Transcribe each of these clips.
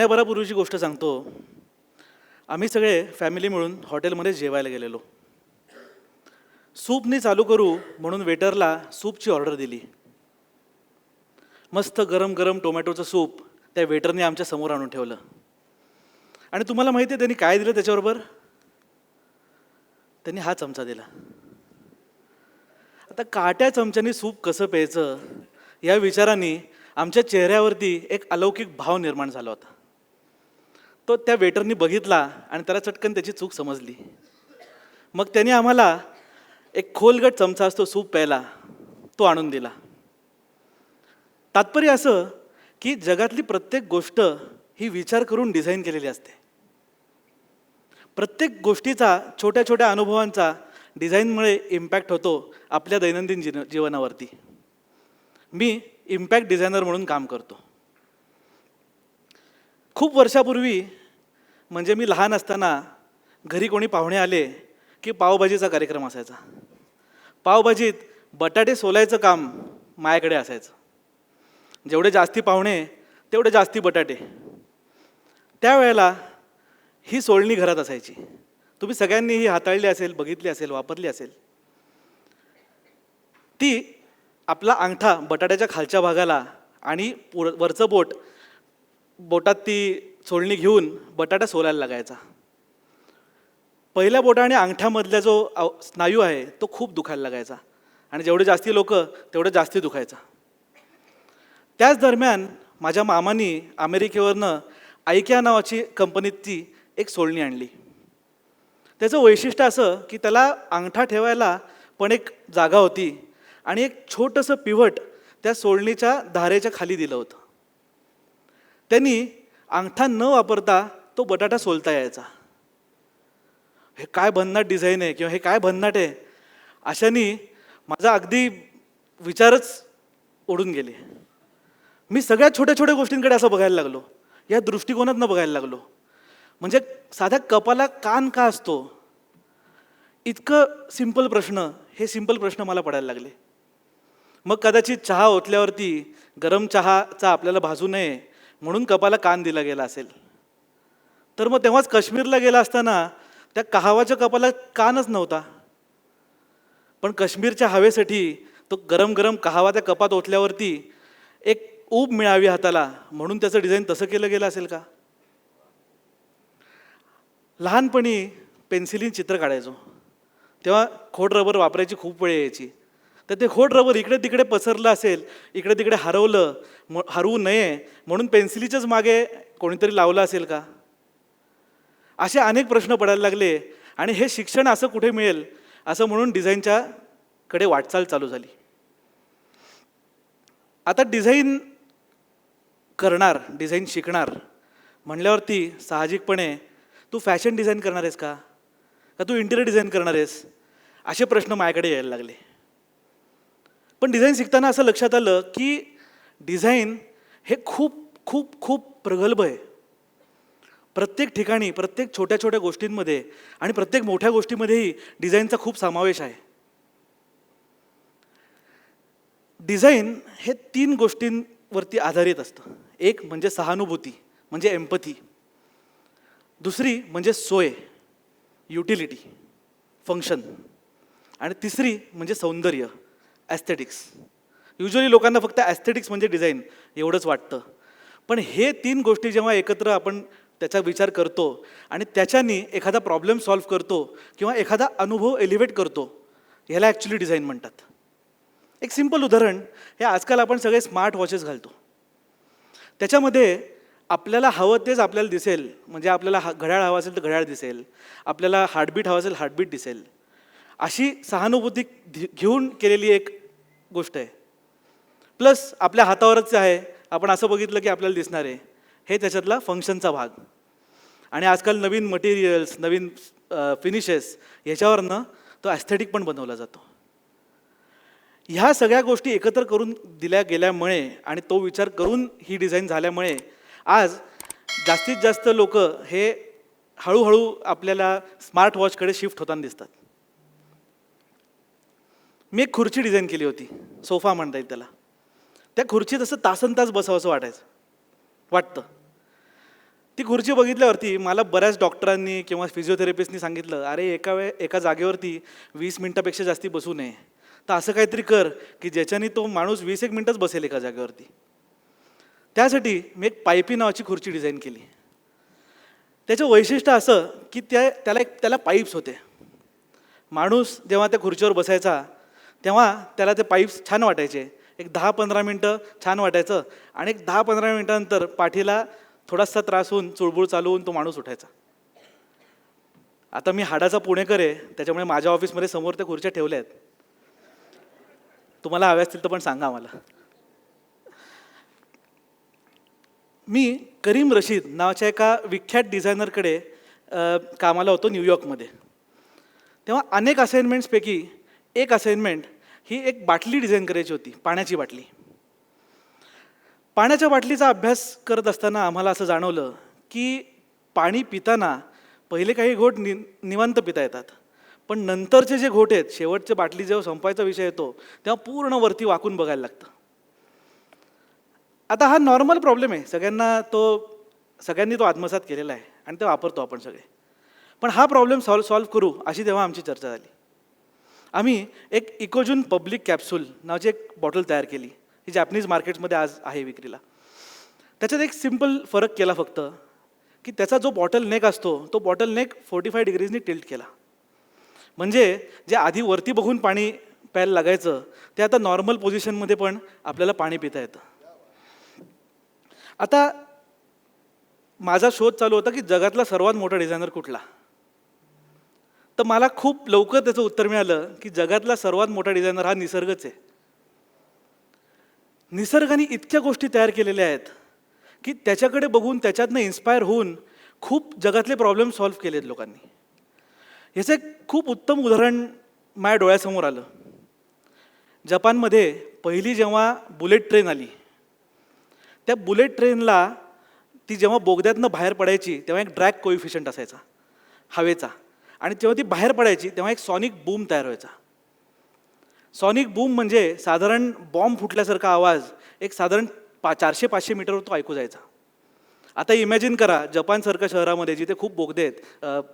महिन्याभरापूर्वीची गोष्ट सांगतो. आम्ही सगळे फॅमिली मिळून हॉटेलमध्ये जेवायला गेलेलो. सूपनी चालू करू म्हणून वेटरला सूपची ऑर्डर दिली. मस्त गरम गरम टोमॅटोचं सूप त्या वेटरने आमच्या समोर आणून ठेवलं. आणि तुम्हाला माहिती आहे त्यांनी काय दिलं त्याच्याबरोबर? त्यांनी हा चमचा दिला. आता काट्या चमच्याने सूप कसं प्यायचं या विचाराने आमच्या चेहऱ्यावरती एक अलौकिक भाव निर्माण झाला होता. तो त्या वेटरनी बघितला आणि त्याला चटकन त्याची चूक समजली. मग त्याने आम्हाला एक खोलगट चमचा असतो सूप प्यायला, तो आणून दिला. तात्पर्य असं की जगातली प्रत्येक गोष्ट ही विचार करून डिझाईन केलेली असते. प्रत्येक गोष्टीचा, छोट्या छोट्या अनुभवांचा डिझाईनमुळे इम्पॅक्ट होतो आपल्या दैनंदिन जीवनावरती. मी इम्पॅक्ट डिझायनर म्हणून काम करतो. खूप वर्षापूर्वी, म्हणजे मी लहान असताना घरी कोणी पाहुणे आले की पावभाजीचा कार्यक्रम असायचा. पावभाजीत बटाटे सोलायचं काम माझ्याकडे असायचं. जेवढे जास्ती पाहुणे तेवढे जास्ती बटाटे. त्यावेळेला ही सोलणी घरात असायची. तुम्ही सगळ्यांनी ही हाताळली असेल, बघितली असेल, वापरली असेल. ती आपला अंगठा बटाट्याच्या खालच्या भागाला आणि वरचं बोटात ती सोलणी घेऊन बटाटा सोलायला लागायचा. पहिल्या बोटाने अंगठ्यामधला जो स्नायू आहे तो खूप दुखायला लागायचा आणि जेवढे जास्ती लोक तेवढं जास्ती दुखायचा. त्याच दरम्यान माझ्या मामानी अमेरिकेवरनं आयकिया नावाची कंपनीची एक सोलणी आणली. त्याचं वैशिष्ट्य असं की त्याला अंगठा ठेवायला पण एक जागा होती आणि एक छोटंसं पिव्हट त्या सोलणीच्या धारेच्या खाली दिलं होतं. त्यांनी अंगठा न वापरता तो बटाटा सोलता यायचा. हे काय भन्नाट डिझाईन आहे किंवा हे काय भन्नाट आहे, अशाने माझा अगदी विचारच उडून गेले. मी सगळ्यात छोट्या छोट्या गोष्टींकडे असं बघायला लागलो, या दृष्टिकोनातनं बघायला लागलो. म्हणजे साध्या कपाला कान का असतो, इतकं सिंपल प्रश्न, हे सिंपल प्रश्न मला पडायला लागले. मग कदाचित चहा ओतल्यावरती गरम चहाचा आपल्याला भाजू नये म्हणून कपाला कान दिला गेला असेल. तर मग तेव्हाच काश्मीरला गेला असताना त्या कहावाच्या कपाला कानच नव्हता. पण काश्मीरच्या हवेसाठी तो गरम गरम कहावा त्या कपात ओतल्यावरती एक ऊब मिळावी हाताला म्हणून त्याचं डिझाईन तसं केलं गेलं असेल का? लहानपणी पेन्सिलीने चित्र काढायचो तेव्हा खोड रबर वापरायची खूप वेळ यायची. तर ते खोड रबर इकडे तिकडे पसरलं असेल, इकडे तिकडे हरवू नये म्हणून पेन्सिलीच्याच मागे कोणीतरी लावलं असेल का? असे अनेक प्रश्न पडायला लागले आणि हे शिक्षण असं कुठे मिळेल असं म्हणून डिझाईनच्या कडे वाटचाल चालू झाली. आता डिझाईन करणार, डिझाईन शिकणार म्हणल्यावरती साहजिकपणे तू फॅशन डिझाईन करणार आहेस का तू इंटिरियर डिझाईन करणार आहेस, असे प्रश्न माझ्याकडे यायला लागले. पण डिझाईन शिकताना असं लक्षात आलं की डिझाईन हे खूप खूप खूप प्रगल्भ आहे. प्रत्येक ठिकाणी, प्रत्येक छोट्या छोट्या गोष्टींमध्ये आणि प्रत्येक मोठ्या गोष्टीमध्येही डिझाईनचा खूप समावेश आहे. डिझाईन हे 3 गोष्टींवरती आधारित असतं. एक म्हणजे सहानुभूती, म्हणजे एम्पथी. दुसरी म्हणजे सोय, युटिलिटी, फंक्शन. आणि तिसरी म्हणजे सौंदर्य, ॲस्थेटिक्स. युजली लोकांना फक्त ॲस्थेटिक्स म्हणजे डिझाईन एवढंच वाटतं. पण हे 3 गोष्टी जेव्हा एकत्र आपण त्याचा विचार करतो आणि त्याच्याने एखादा प्रॉब्लेम सॉल्व्ह करतो किंवा एखादा अनुभव एलिव्हेट करतो, ह्याला ॲक्च्युली डिझाईन म्हणतात. एक सिंपल उदाहरण, हे आजकाल आपण सगळे स्मार्ट वॉचेस घालतो. त्याच्यामध्ये आपल्याला हवं तेच आपल्याला दिसेल. म्हणजे आपल्याला घड्याळ हवं असेल तर घड्याळ दिसेल, आपल्याला हार्टबीट हवं असेल हार्टबीट दिसेल. अशी सहानुभूती घेऊन केलेली एक गोष्ट आहे. प्लस आपल्या हातावरच आहे, आपण असं बघितलं की आपल्याला दिसणार आहे, हे त्याच्यातला फंक्शनचा भाग. आणि आजकाल नवीन मटेरियल्स, नवीन फिनिशेस ह्याच्यावरनं तो ॲस्थेटिक पण बनवला जातो. ह्या सगळ्या गोष्टी एकत्र करून दिल्या गेल्यामुळे आणि तो विचार करून ही डिझाईन झाल्यामुळे आज जास्तीत जास्त लोक हे हळूहळू आपल्याला स्मार्ट वॉचकडे शिफ्ट होताना दिसतात. मी एक खुर्ची डिझाईन केली होती, सोफा म्हणता येईल त्याला. त्या खुर्चीत असं तासनतास बसावंसं वाटतं. ती खुर्ची बघितल्यावरती मला बऱ्याच डॉक्टरांनी किंवा फिजिओथेरपिस्टनी सांगितलं, अरे एका जागेवरती 20 मिनिटापेक्षा जास्ती बसू नये. तर असं काहीतरी कर की ज्याच्याने तो माणूस 20 मिनिटच बसेल एका जागेवरती. त्यासाठी मी एक पायपी नावाची खुर्ची डिझाईन केली. त्याचं वैशिष्ट्य असं की त्याला पाईप्स होते. माणूस जेव्हा त्या खुर्चीवर बसायचा तेव्हा त्याला ते पाईप्स छान वाटायचे. एक 10-15 मिनटं छान वाटायचं आणि एक 10-15 मिनटानंतर पाठीला थोडासा त्रास होऊन चुळबुळ चालू होऊन तो माणूस उठायचा. आता मी हाडाचा पुणेकर आहे, त्याच्यामुळे माझ्या ऑफिसमध्ये समोर त्या खुर्च्या ठेवल्या आहेत. तुम्हाला हव्या असतील तर पण सांगा मला. मी करीम रशीद नावाच्या एका विख्यात डिझायनरकडे कामाला होतो न्यूयॉर्कमध्ये. तेव्हा अनेक असाइनमेंट्सपैकी एक असाइनमेंट ही एक बाटली डिझाईन करायची होती, पाण्याची बाटली. पाण्याच्या बाटलीचा अभ्यास करत असताना आम्हाला असं जाणवलं की पाणी पिताना पहिले काही घोट निवांत पिता येतात, पण नंतरचे जे घोट आहेत, शेवटच्या बाटली जेव्हा संपायचा विषय येतो तेव्हा पूर्ण वरती वाकून बघायला लागतं. आता हा नॉर्मल प्रॉब्लेम आहे, सगळ्यांनी तो आत्मसात केलेला आहे आणि ते वापरतो आपण सगळे. पण हा प्रॉब्लेम सॉल्व्ह करू अशी तेव्हा आमची चर्चा झाली. आम्ही एक इकोजून पब्लिक कॅप्सूल नावाची एक बॉटल तयार केली, ही जॅपनीज मार्केट्समध्ये आज आहे विक्रीला. त्याच्यात एक सिम्पल फरक केला फक्त की त्याचा जो बॉटल नेक असतो तो बॉटल नेक 45 डिग्रीजनी टिल्ट केला. म्हणजे जे आधी वरती बघून पाणी प्यायला लागायचं ते आता नॉर्मल पोझिशनमध्ये पण आपल्याला पाणी पिता येतं. आता माझा शोध चालू होता की जगातला सर्वात मोठा डिझायनर कुठला. तर मला खूप लवकर त्याचं उत्तर मिळालं की जगातला सर्वात मोठा डिझायनर हा निसर्गच आहे. निसर्गाने इतक्या गोष्टी तयार केलेल्या आहेत की त्याच्याकडे बघून त्याच्यातनं इन्स्पायर होऊन खूप जगातले प्रॉब्लेम सॉल्व्ह केलेत लोकांनी. याचं एक खूप उत्तम उदाहरण माझ्या डोळ्यासमोर आलं. जपानमध्ये पहिली जेव्हा बुलेट ट्रेन आली, त्या बुलेट ट्रेनला ती जेव्हा बोगद्यातनं बाहेर पडायची तेव्हा एक ड्रॅग कोइफिशियंट असायचा हवेचा, आणि जेव्हा ती बाहेर पडायची तेव्हा एक सॉनिक बूम तयार व्हायचा. सॉनिक बूम म्हणजे साधारण बॉम्ब फुटल्यासारखा आवाज एक साधारण 400-500 मीटरवर तो ऐकू जायचा. आता इमॅजिन करा, जपानसारख्या शहरामध्ये जिथे खूप बोगदे आहेत,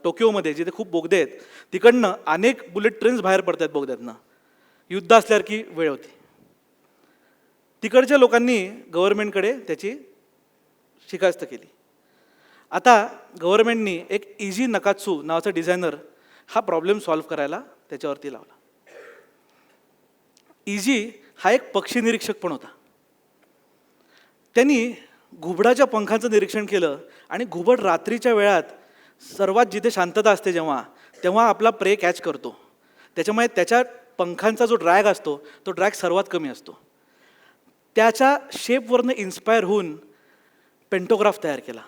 टोकियोमध्ये जिथे खूप बोगदे आहेत, तिकडनं अनेक बुलेट ट्रेन्स बाहेर पडत आहेत बोगद्यातनं. युद्ध असल्यासारखी वेळ होती. तिकडच्या लोकांनी गव्हर्नमेंटकडे त्याची शिकायत केली. आता गव्हर्नमेंटनी एक इजी नकात्सू नावाचा डिझायनर हा प्रॉब्लेम सॉल्व्ह करायला त्याच्यावरती लावला. इजी हा एक पक्षी निरीक्षक पण होता. त्यांनी घुबडाच्या पंखांचं निरीक्षण केलं आणि घुबड रात्रीच्या वेळात सर्वात जिथे शांतता असते तेव्हा आपला प्रे कॅच करतो. त्याच्यामुळे त्याच्या पंखांचा जो ड्रॅग असतो तो ड्रॅग सर्वात कमी असतो. त्याच्या शेपवरनं इन्स्पायर होऊन पेंटोग्राफ तयार केला.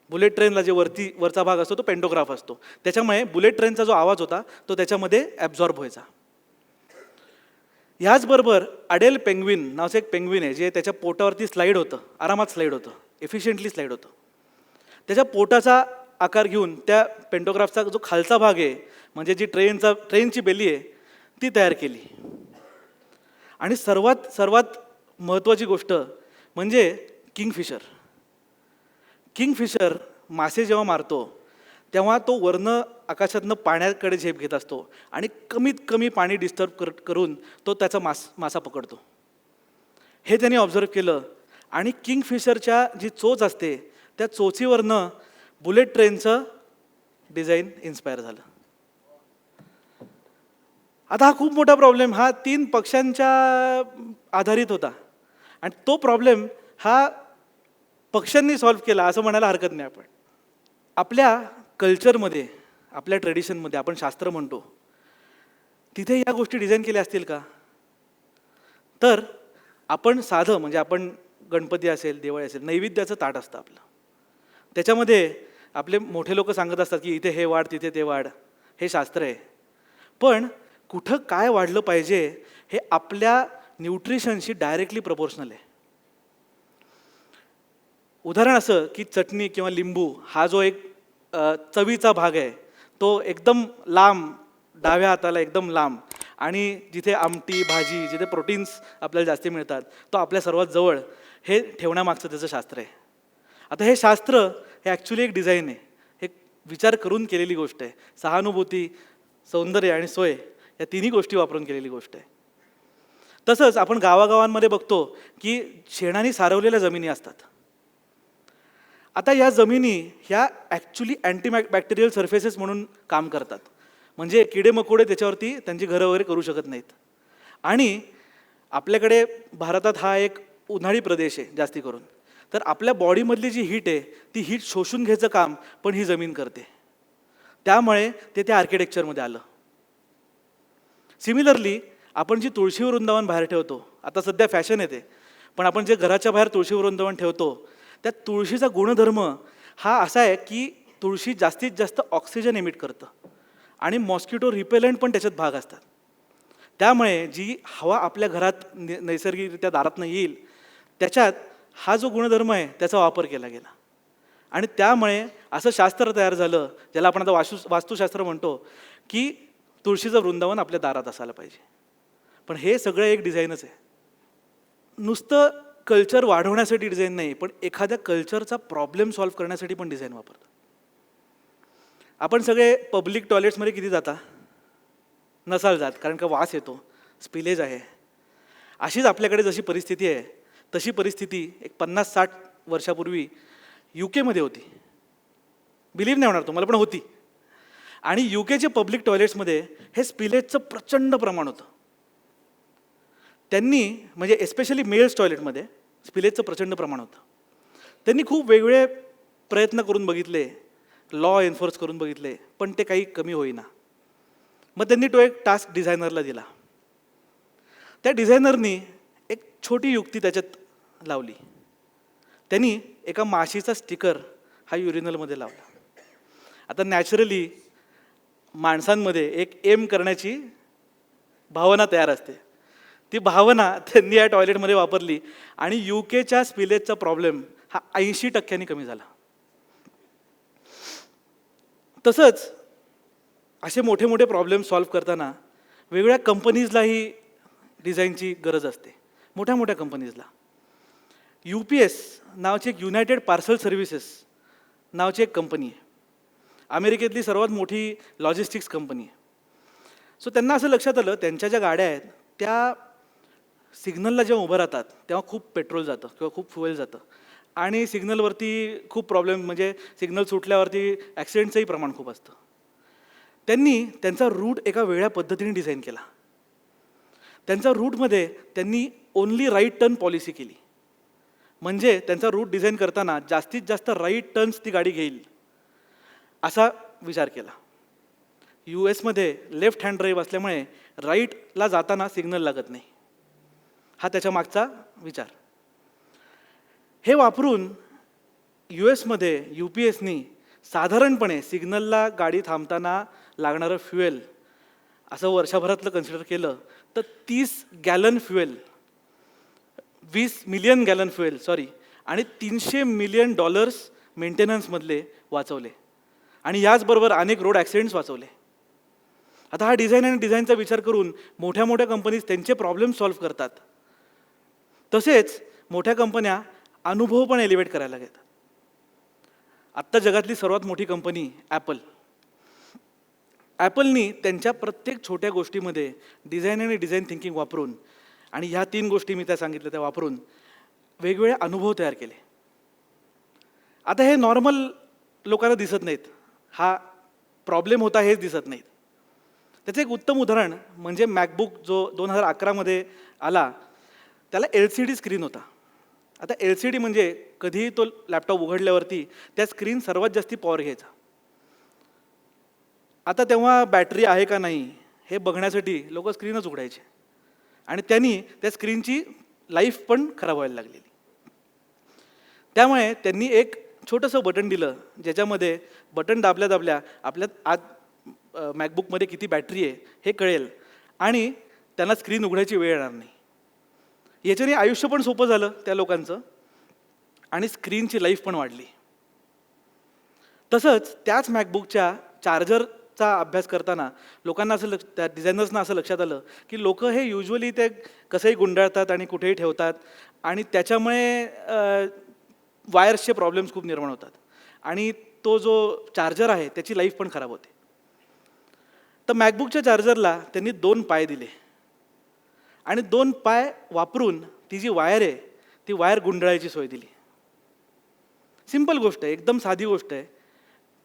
बुलेट ट्रेनला जे वरचा भाग असतो तो पेंटोग्राफ असतो, त्याच्यामुळे बुलेट ट्रेनचा जो आवाज होता तो त्याच्यामध्ये ॲब्झॉर्ब व्हायचा. ह्याचबरोबर अडेल पेंग्विन नावाचं एक पेंग्विन आहे जे त्याच्या पोटावरती स्लाईड होतं, आरामात स्लाईड होतं, एफिशियंटली स्लाईड होतं. त्याच्या पोटाचा आकार घेऊन त्या पेंटोग्राफचा जो खालचा भाग आहे म्हणजे जी ट्रेनची बेली आहे ती तयार केली. आणि सर्वात महत्त्वाची गोष्ट म्हणजे किंगफिशर मासे जेव्हा मारतो तेव्हा तो वरनं आकाशातनं पाण्याकडे झेप घेत असतो आणि कमीत कमी पाणी डिस्टर्ब करून तो त्याचा मासा पकडतो. हे त्यांनी ऑब्झर्व केलं आणि किंगफिशरच्या जी चोच असते त्या चोचीवरनं बुलेट ट्रेनचं डिझाईन इन्स्पायर झालं. आता हा खूप मोठा प्रॉब्लेम हा 3 पक्ष्यांच्या आधारित होता आणि तो प्रॉब्लेम हा पक्ष्यांनी सॉल्व्ह केला असं म्हणायला हरकत नाही. आपण आपल्या कल्चरमध्ये, आपल्या ट्रेडिशनमध्ये आपण शास्त्र म्हणतो तिथे या गोष्टी डिझाईन केल्या असतील का? तर आपण साधं म्हणजे आपण गणपती असेल, दिवाळी असेल, नैवेद्याचं ताट असतं आपलं, त्याच्यामध्ये आपले मोठे लोक सांगत असतात की इथे हे वाढ तिथे ते वाढ, हे शास्त्र आहे. पण कुठं काय वाढलं पाहिजे हे आपल्या न्यूट्रिशनशी डायरेक्टली प्रपोर्शनल आहे. उदाहरण असं की चटणी किंवा लिंबू हा जो एक चवीचा भाग आहे तो एकदम लांब, डाव्या हाताला एकदम लांब, आणि जिथे आमटी भाजी जिथे प्रोटीन्स आपल्याला जास्ती मिळतात तो आपल्या सर्वात जवळ, हे ठेवण्यामागचं त्याचं शास्त्र आहे. आता हे शास्त्र हे ॲक्च्युली एक डिझाईन आहे, हे विचार करून केलेली गोष्ट आहे. सहानुभूती, सौंदर्य आणि सोय या तिन्ही गोष्टी वापरून केलेली गोष्ट आहे. तसंच आपण गावागावांमध्ये बघतो की शेणाने सारवलेल्या जमिनी असतात. आता या जमिनी ह्या ॲक्च्युली बॅक्टेरियल सर्फेसेस म्हणून काम करतात. म्हणजे किडेमकोडे त्याच्यावरती त्यांची घरं वगैरे करू शकत नाहीत. आणि आपल्याकडे भारतात हा एक उन्हाळी प्रदेश आहे जास्ती करून. तर आपल्या बॉडीमधली जी हीट आहे ती हीट शोषून घ्यायचं काम पण ही जमीन करते. त्यामुळे ते त्या आर्किटेक्चरमध्ये आलं. सिमिलरली आपण जी तुळशी वृंदावन बाहेर ठेवतो, आता सध्या फॅशन येते, पण आपण जे घराच्या बाहेर तुळशी वृंदावन ठेवतो त्या तुळशीचा गुणधर्म हा असा आहे की तुळशी जास्तीत जास्त ऑक्सिजन एमिट करतं आणि मॉस्किटो रिपेलंट पण त्याच्यात भाग असतात. त्यामुळे जी हवा आपल्या घरात नैसर्गिकरित्या दारातनं येईल त्याच्यात हा जो गुणधर्म आहे त्याचा वापर केला गेला. आणि त्यामुळे असं शास्त्र तयार झालं ज्याला आपण आता वास्तुशास्त्र म्हणतो की तुळशीचं वृंदावन आपल्या दारात असायला पाहिजे. पण हे सगळं एक डिझाईनच आहे. नुसतं कल्चर वाढवण्यासाठी डिझाईन नाही, पण एखाद्या कल्चरचा प्रॉब्लेम सॉल्व्ह करण्यासाठी पण डिझाईन वापरतात. आपण सगळे पब्लिक टॉयलेट्समध्ये किती जाता? नसाल जात, कारण का वास येतो, स्पिलेज आहे. अशीच आपल्याकडे जशी परिस्थिती आहे तशी परिस्थिती एक 50-60 वर्षापूर्वी UK होती. बिलीव्ह नाही होणार तुम्हाला, पण होती. आणि UKचे पब्लिक टॉयलेट्समध्ये हे स्पिलेजचं प्रचंड प्रमाण होतं. त्यांनी म्हणजे एस्पेशली मेल्स टॉयलेटमध्ये स्पिलेजचं प्रचंड प्रमाण होतं. त्यांनी खूप वेगवेगळे प्रयत्न करून बघितले, लॉ एन्फोर्स करून बघितले, पण ते काही कमी होईना. मग त्यांनी तो एक टास्क डिझायनरला दिला. त्या डिझायनरनी एक छोटी युक्ती त्याच्यात लावली. त्यांनी एका माशीचा स्टिकर हा युरिनलमध्ये लावला. आता नॅचरली माणसांमध्ये एक एम करण्याची भावना तयार असते. ती भावना त्यांनी या टॉयलेटमध्ये वापरली आणि UKच्या स्पिलेजचा प्रॉब्लेम हा 80% कमी झाला. तसंच असे मोठे मोठे प्रॉब्लेम सॉल्व्ह करताना वेगवेगळ्या कंपनीजलाही डिझाईनची गरज असते. मोठ्या मोठ्या कंपनीजला UPS नावाची एक युनायटेड पार्सल सर्व्हिसेस नावाची एक कंपनी आहे. अमेरिकेतली सर्वात मोठी लॉजिस्टिक्स कंपनी आहे. सो त्यांना असं लक्षात आलं त्यांच्या ज्या गाड्या आहेत त्या सिग्नलला जेव्हा उभं राहतात तेव्हा खूप पेट्रोल जातं किंवा खूप फ्युएल जातं आणि सिग्नलवरती खूप प्रॉब्लेम म्हणजे सिग्नल सुटल्यावरती ॲक्सिडेंटचंही प्रमाण खूप असतं. त्यांनी त्यांचा रूट एका वेगळ्या पद्धतीने डिझाईन केला. त्यांच्या रूटमध्ये त्यांनी ओन्ली राईट टर्न पॉलिसी केली. म्हणजे त्यांचा रूट डिझाईन करताना जास्तीत जास्त राईट टर्न्स ती गाडी घेईल असा विचार केला. US लेफ्ट हँड ड्राईव्ह असल्यामुळे राईटला जाताना सिग्नल लागत नाही, हा त्याच्या मागचा विचार. हे वापरून US UPSनी साधारणपणे सिग्नलला गाडी थांबताना लागणारं फ्युएल असं वर्षभरातलं कन्सिडर केलं तर 30 gallon fuel, 20 million gallon fuel आणि $300 मिलियन मेंटेनन्समधले वाचवले आणि याचबरोबर अनेक रोड ॲक्सिडेंट्स वाचवले. आता हा डिझाईन आणि डिझाईनचा विचार करून मोठ्या मोठ्या कंपनीज त्यांचे प्रॉब्लेम सॉल्व्ह करतात. तसेच मोठ्या कंपन्या अनुभव पण एलिव्हेट करायला घेतात. आत्ता जगातली सर्वात मोठी कंपनी ॲपलनी त्यांच्या प्रत्येक छोट्या गोष्टीमध्ये डिझाईन आणि डिझाईन थिंकिंग वापरून आणि ह्या 3 गोष्टी मी त्या सांगितल्या त्या वापरून वेगवेगळे अनुभव तयार केले. आता हे नॉर्मल लोकांना दिसत नाहीत, हा प्रॉब्लेम होता हेच दिसत नाहीत. त्याचं एक उत्तम उदाहरण म्हणजे मॅकबुक जो 2011 आला, त्याला LCD स्क्रीन होता. आता LCD म्हणजे कधीही तो लॅपटॉप उघडल्यावरती त्या स्क्रीन सर्वात जास्ती पॉवर घ्यायचा. आता तेव्हा बॅटरी आहे का नाही हे बघण्यासाठी लोक स्क्रीनच उघडायचे आणि त्यांनी त्या स्क्रीनची लाईफ पण खराब व्हायला लागलेली. त्यामुळे त्यांनी एक छोटंसं बटन दिलं ज्याच्यामध्ये बटन दाबल्या दाबल्या आपल्या आत मॅकबुकमध्ये किती बॅटरी आहे हे कळेल आणि त्यांना स्क्रीन उघडायची वेळ येणार नाही. याच्याने आयुष्य पण सोपं झालं त्या लोकांचं आणि स्क्रीनची लाईफ पण वाढली. तसंच त्याच मॅकबुकच्या चार्जरचा अभ्यास करताना लोकांना असं त्या डिझायनर्सना असं लक्षात आलं की लोक हे युजली ते कसंही गुंडाळतात आणि कुठेही ठेवतात आणि त्याच्यामुळे वायर्सचे प्रॉब्लेम्स खूप निर्माण होतात आणि तो जो चार्जर आहे त्याची लाईफ पण खराब होते. तर मॅकबुकच्या चार्जरला त्यांनी 2 पाय दिले आणि 2 पाय वापरून ती जी वायर आहे ती वायर गुंडाळायची सोय दिली. सिंपल गोष्ट आहे, एकदम साधी गोष्ट आहे,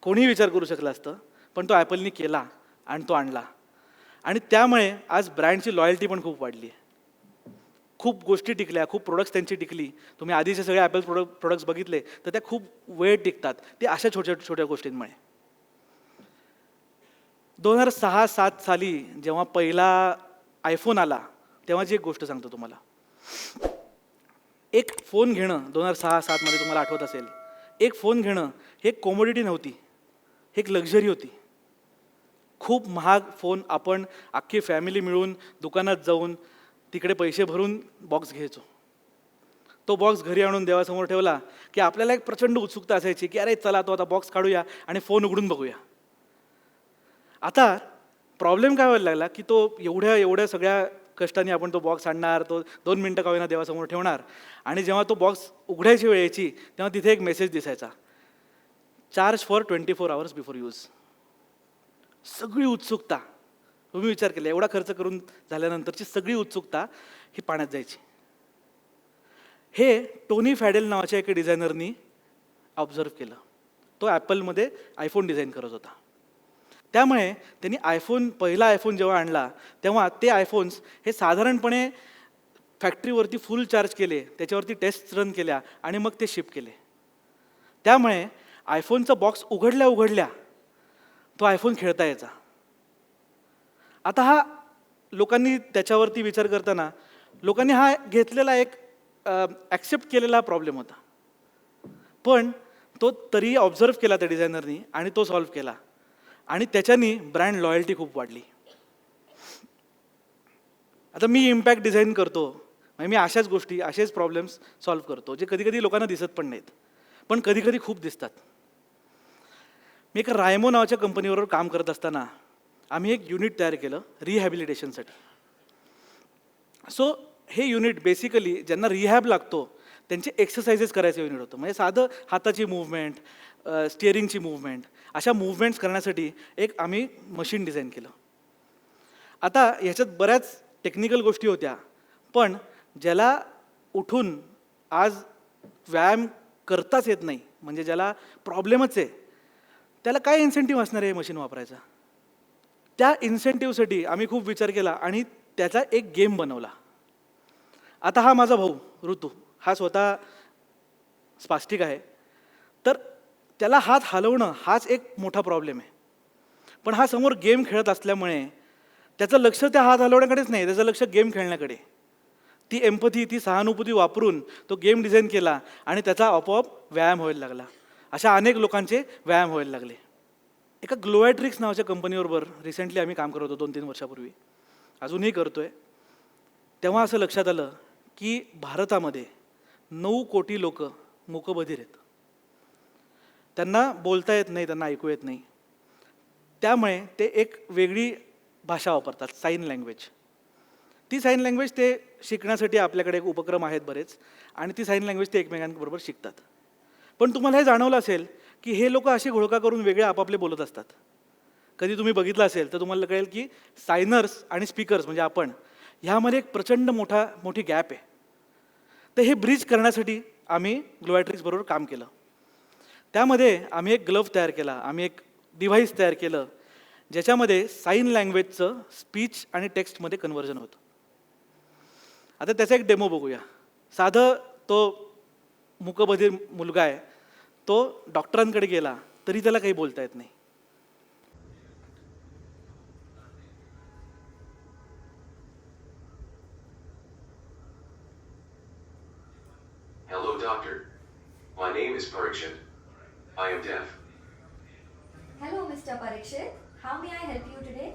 कोणीही विचार करू शकलं असतं, पण तो ॲपलनी केला आणि तो आणला. आणि त्यामुळे आज ब्रँडची लॉयल्टी पण खूप वाढली आहे. खूप गोष्टी टिकल्या, खूप प्रोडक्ट्स त्यांची टिकली. तुम्ही आधीचे सगळे ॲपल प्रोडक्ट्स बघितले तर त्या खूप वेळ टिकतात, ते अशा छोट्या छोट्या गोष्टींमुळे. 2006-07 साली जेव्हा पहिला आयफोन आला तेव्हाची एक गोष्ट सांगतो तुम्हाला. एक फोन घेणं 2006-07 मध्ये तुम्हाला आठवत असेल, एक फोन घेणं हे एक कॉमोडिटी नव्हती, हे एक लक्झरी होती. खूप महाग फोन आपण अख्खी फॅमिली मिळून दुकानात जाऊन तिकडे पैसे भरून बॉक्स घ्यायचो. तो बॉक्स घरी आणून देवासमोर ठेवला की आपल्याला एक प्रचंड उत्सुकता असायची की अरे चला तो आता बॉक्स काढूया आणि फोन उघडून बघूया. आता प्रॉब्लेम काय व्हायला लागला की तो एवढ्या सगळ्या कष्टाने आपण तो बॉक्स आणणार, तो 2 मिनटं का होईना देवासमोर ठेवणार आणि जेव्हा तो बॉक्स उघडायची वेळ यायची तेव्हा तिथे एक मेसेज दिसायचा, charge for 24 hours before use. सगळी उत्सुकता, तुम्ही विचार केला एवढा खर्च करून झाल्यानंतरची सगळी उत्सुकता ही पाण्यात जायची. हे टोनी फॅडेल नावाच्या एका डिझायनरनी ऑब्झर्व केलं. तो ॲपलमध्ये आयफोन डिझाईन करत होता. त्यामुळे त्यांनी पहिला आयफोन जेव्हा आणला तेव्हा ते आयफोन्स हे साधारणपणे फॅक्टरीवरती फुल चार्ज केले, त्याच्यावरती टेस्ट रन केल्या आणि मग ते शिप केले. त्यामुळे आयफोनचा बॉक्स उघडल्या तो आयफोन खेळता यायचा. आता हा लोकांनी त्याच्यावरती विचार करताना लोकांनी हा घेतलेला एक ॲक्सेप्ट केलेला प्रॉब्लेम होता, पण तो तरी ऑब्झर्व केला त्या डिझायनरनी आणि तो सॉल्व्ह केला आणि त्याच्यानी ब्रँड लॉयल्टी खूप वाढली. आता मी इम्पॅक्ट डिझाईन करतो, म्हणजे मी अशाच गोष्टी असेच प्रॉब्लेम्स सॉल्व्ह करतो जे कधी कधी लोकांना दिसत पण नाहीत, पण कधी कधी खूप दिसतात. मी एका रायमो नावाच्या कंपनीबरोबर काम करत असताना आम्ही एक युनिट तयार केलं रिहॅबिलिटेशनसाठी. सो हे युनिट बेसिकली ज्यांना रिहॅब लागतो त्यांचे एक्सरसाइजेस करायचं युनिट होतं. म्हणजे साधं हाताची मूव्हमेंट, स्टिअरिंगची मूव्हमेंट, अशा मूव्हमेंट्स करण्यासाठी एक आम्ही मशीन डिझाईन केलं. आता ह्याच्यात बऱ्याच टेक्निकल गोष्टी होत्या, पण ज्याला उठून आज व्यायाम करताच येत नाही, म्हणजे ज्याला प्रॉब्लेमच आहे, त्याला काय इन्सेंटिव्ह असणार आहे मशीन वापरायचा. त्या इन्सेंटिव्हसाठी आम्ही खूप विचार केला आणि त्याचा एक गेम बनवला. आता हा माझा भाऊ ऋतू, हा स्वतः स्पास्टिक आहे, तर त्याला हात हलवणं हाच एक मोठा प्रॉब्लेम आहे. पण हा समोर गेम खेळत असल्यामुळे त्याचं लक्ष त्या हात हलवण्याकडेच नाही, त्याचं लक्ष गेम खेळण्याकडे. ती एम्पथी, ती सहानुभूती वापरून तो गेम डिझाईन केला आणि त्याचा आपोआप व्यायाम व्हायला लागला. अशा अनेक लोकांचे व्यायाम व्हायला लागले. एका ग्लोॲट्रिक्स नावाच्या कंपनीबरोबर रिसेंटली आम्ही काम करत होतो 2-3 वर्षापूर्वी, अजूनही करतोय. तेव्हा असं लक्षात आलं की भारतामध्ये 9 कोटी लोक मूकबधीर आहेत. त्यांना बोलता येत नाही, त्यांना ऐकू येत नाही. त्यामुळे ते एक वेगळी भाषा वापरतात, साईन लँग्वेज. ती साईन लँग्वेज ते शिकण्यासाठी आपल्याकडे एक उपक्रम आहेत बरेच, आणि ती साईन लँग्वेज ते एकमेकांबरोबर शिकतात. पण तुम्हाला हे जाणवलं असेल की हे लोक अशी घोळका करून वेगळे आपापले बोलत असतात. कधी तुम्ही बघितलं असेल तर तुम्हाला कळेल की सायनर्स आणि स्पीकर्स म्हणजे आपण, ह्यामध्ये एक प्रचंड मोठी गॅप आहे. तर हे ब्रिज करण्यासाठी आम्ही ग्लोॲट्रिक्स बरोबर काम केलं. त्यामध्ये आम्ही एक ग्लव्ह तयार केला, आम्ही एक डिव्हाइस तयार केलं ज्याच्यामध्ये साईन लँग्वेजचं स्पीच आणि टेक्स्टमध्ये कन्व्हर्जन होतं. आता त्याचा एक डेमो बघूया. साधं तो मूकबधीर मुलगा आहे, तो डॉक्टरांकडे गेला तरी त्याला काही बोलता येत नाही. Hello, doctor. My name is Parikshit. I am deaf. Hello, Mr. Parikshit. How may I help you today?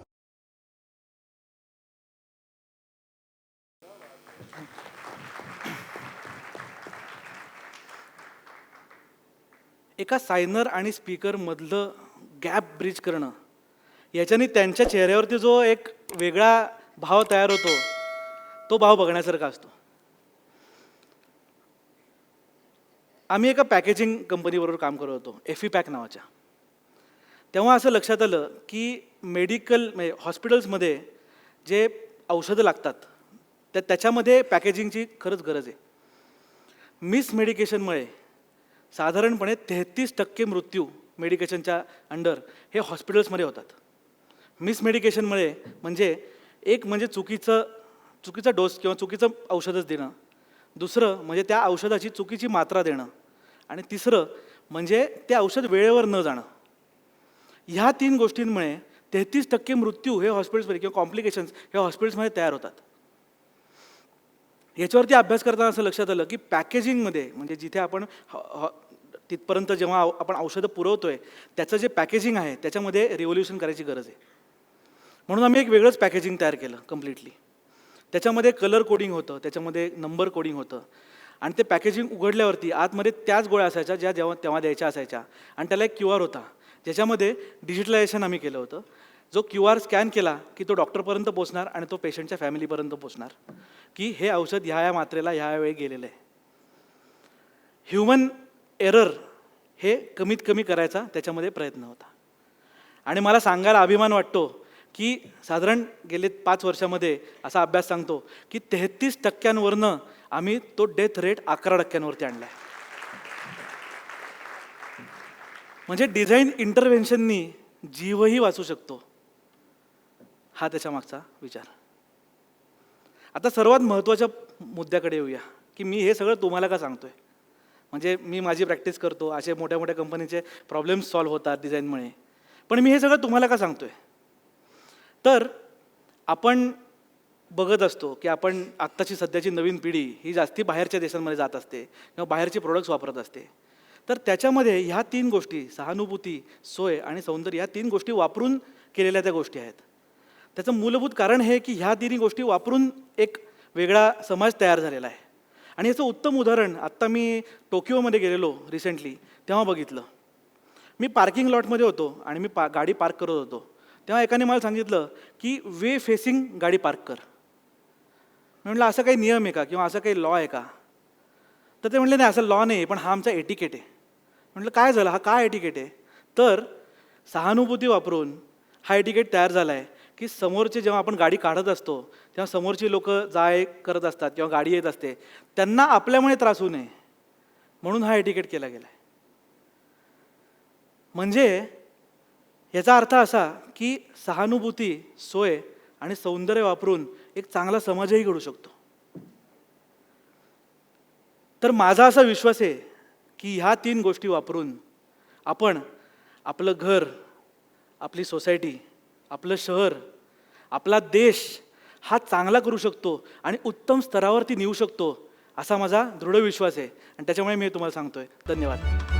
एका सायनर आणि स्पीकरमधलं गॅप ब्रिज करणं, याच्याने त्यांच्या चेहऱ्यावरती जो एक वेगळा भाव तयार होतो, तो भाव बघण्यासारखा असतो. आम्ही एका पॅकेजिंग कंपनीबरोबर काम करत होतो, एफिपॅक नावाच्या. तेव्हा असं लक्षात आलं की मेडिकल म्हणजे हॉस्पिटल्समध्ये जे औषधं लागतात त्याच्यामध्ये पॅकेजिंगची खरंच गरज आहे. मिसमेडिकेशनमुळे साधारणपणे 33% मृत्यू मेडिकेशनच्या अंडर हे हॉस्पिटल्समध्ये होतात. मिसमेडिकेशनमुळे म्हणजे एक म्हणजे चुकीचा डोस किंवा चुकीचं औषधच देणं, दुसरं म्हणजे त्या औषधाची चुकीची मात्रा देणं, आणि तिसरं म्हणजे ते औषध वेळेवर न जाणं. ह्या 3 गोष्टींमुळे 33% मृत्यू हे हॉस्पिटल्समध्ये किंवा कॉम्प्लिकेशन्स हे हॉस्पिटल्समध्ये तयार होतात. याच्यावरती अभ्यास करताना असं लक्षात आलं की पॅकेजिंगमध्ये म्हणजे जिथे आपण तिथपर्यंत जेव्हा आपण औषधं पुरवतोय त्याचं जे पॅकेजिंग आहे त्याच्यामध्ये रिव्होल्युशन करायची गरज आहे. म्हणून आम्ही एक वेगळंच पॅकेजिंग तयार केलं कम्प्लिटली. त्याच्यामध्ये कलर कोडिंग होतं, त्याच्यामध्ये नंबर कोडिंग होतं, आणि ते पॅकेजिंग उघडल्यावरती आतमध्ये त्याच गोळ्या असायच्या ज्या तेव्हा द्यायच्या असायच्या, आणि त्याला एक QR होता ज्याच्यामध्ये डिजिटलायझेशन आम्ही केलं होतं. जो QR स्कॅन केला की तो डॉक्टरपर्यंत पोचणार आणि तो पेशंटच्या फॅमिलीपर्यंत पोचणार की हे औषध ह्या मात्रेला ह्या वेळी गेलेलं आहे. ह्युमन एरर हे कमीत कमी करायचा त्याच्यामध्ये प्रयत्न होता. आणि मला सांगायला अभिमान वाटतो की साधारण गेले 5 वर्षामध्ये असा अभ्यास सांगतो की 33% आम्ही तो डेथ रेट 11% आणला आहे. म्हणजे डिझाईन इंटरव्हेन्शननी जीवही वाचू शकतो, हा त्याच्या मागचा विचार. आता सर्वात महत्त्वाच्या मुद्द्याकडे येऊया की मी हे सगळं तुम्हाला का सांगतोय. म्हणजे मी माझी प्रॅक्टिस करतो, असे मोठ्या मोठ्या कंपनीचे प्रॉब्लेम्स सॉल्व्ह होतात डिझाईनमुळे, पण मी हे सगळं तुम्हाला का सांगतोय. तर आपण बघत असतो की आपण आत्ताची सध्याची नवीन पिढी ही जास्ती बाहेरच्या देशांमध्ये जात असते किंवा बाहेरचे प्रोडक्ट्स वापरत असते. तर त्याच्यामध्ये ह्या 3 गोष्टी सहानुभूती, सोय आणि सौंदर्य ह्या 3 गोष्टी वापरून केलेल्या त्या गोष्टी आहेत. त्याचं मूलभूत कारण हे की ह्या 3 गोष्टी वापरून एक वेगळा समाज तयार झालेला आहे. आणि याचं उत्तम उदाहरण आत्ता मी टोकियोमध्ये गेलेलो रिसेंटली तेव्हा बघितलं. मी पार्किंग लॉटमध्ये होतो आणि मी गाडी पार्क करत होतो. तेव्हा एकाने मला सांगितलं की वे फेसिंग गाडी पार्क कर. मी म्हटलं असं काही नियम आहे का किंवा असं काही लॉ आहे का. तर ते म्हटले नाही असं लॉ नाही, पण हा आमचा एटिकेट आहे. म्हटलं काय झालं, हा काय एटिकेट आहे. तर सहानुभूती वापरून हा एटिकेट तयार झाला आहे की समोरचे जेव्हा आपण गाडी काढत असतो तेव्हा समोरची लोक जाय करत असतात किंवा गाडी येत असते त्यांना आपल्यामुळे त्रास होऊ नये म्हणून हा एटिकेट केला गेला आहे. म्हणजे याचा अर्थ असा की सहानुभूती, सोय आणि सौंदर्य वापरून एक चांगला समाजही घडू शकतो. तर माझा असा विश्वास आहे की ह्या 3 गोष्टी वापरून आपण आपलं घर, आपली सोसायटी, आपलं शहर, आपला देश हा चांगला करू शकतो आणि उत्तम स्तरावरती नेऊ शकतो असा माझा दृढ विश्वास आहे. आणि त्याच्यामुळे मी तुम्हाला सांगतोय. धन्यवाद.